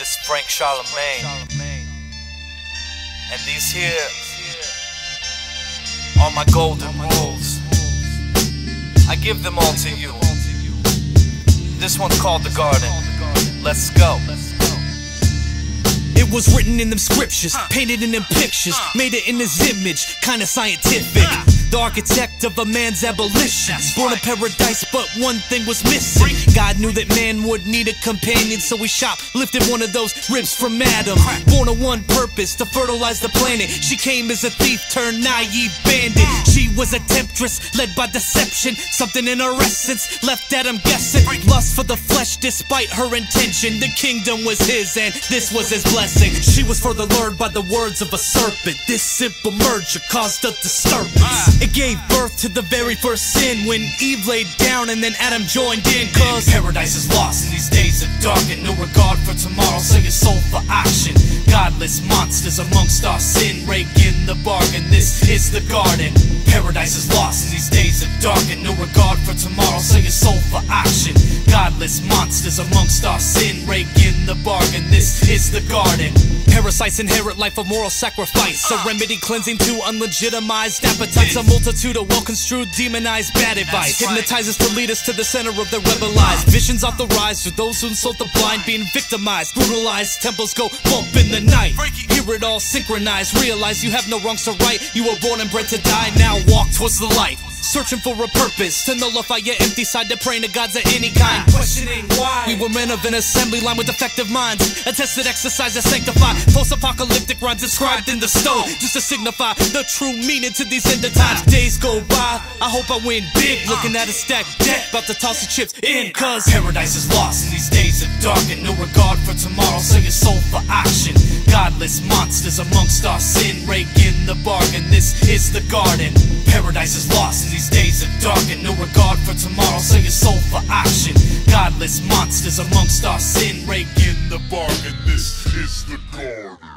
This is Frank Charlemagne, and these here are my golden rules. I give them all to you. This one's called The Garden. Let's go. It was written in them scriptures, painted in them pictures, made it in his image, kinda scientific. The architect of a man's abolition, born in paradise, but one thing was missing. God knew that man would need a companion, so he shoplifted one of those ribs from Adam. Born on one purpose, to fertilize the planet. She came as a thief turned naive bandit. She was a temptress, led by deception. Something in her essence left Adam guessing. Lust for the flesh despite her intention. The kingdom was his and this was his blessing. She was further lured by the words of a serpent. This simple merger caused a disturbance. It gave birth to the very first sin when Eve laid down and then Adam joined in. Cause paradise is lost in these days of dark and no regard for tomorrow, sell your soul for auction. Godless monsters amongst our sin, rake in the bargain, this is the garden. Paradise is lost in these days of dark and no regard for tomorrow, sell your soul for auction. Godless monsters amongst our sin, rake in the bargain, this is the garden. Parasites inherit life of moral sacrifice, a remedy cleansing to unlegitimized appetites. A multitude of well-construed, demonized bad advice hypnotizes to lead us to the center of their rebel lies. Visions off the rise for those who insult the blind, being victimized, brutalized. Temples go bump in the night. Hear it all synchronized. Realize you have no wrongs to right. You were born and bred to die. Now walk towards the light. Searching for a purpose to nullify your empty side, to praying to gods of any kind. Questioning why we were men of an assembly line with effective minds. A tested exercise that sanctify post-apocalyptic rhymes inscribed in the stone, just to signify the true meaning to these end of times. Days go by, I hope I win big. Looking at a stacked deck, about to toss the chips in. Cause paradise is lost in these days of dark and no regard for tomorrow, sell your soul for auction. Godless monsters amongst our sin, rake in the bargain, this is the garden. Paradise is lost in these days of dark and no regard for tomorrow, sell your soul for auction. Godless monsters amongst our sin, rake in the bargain, this is the garden.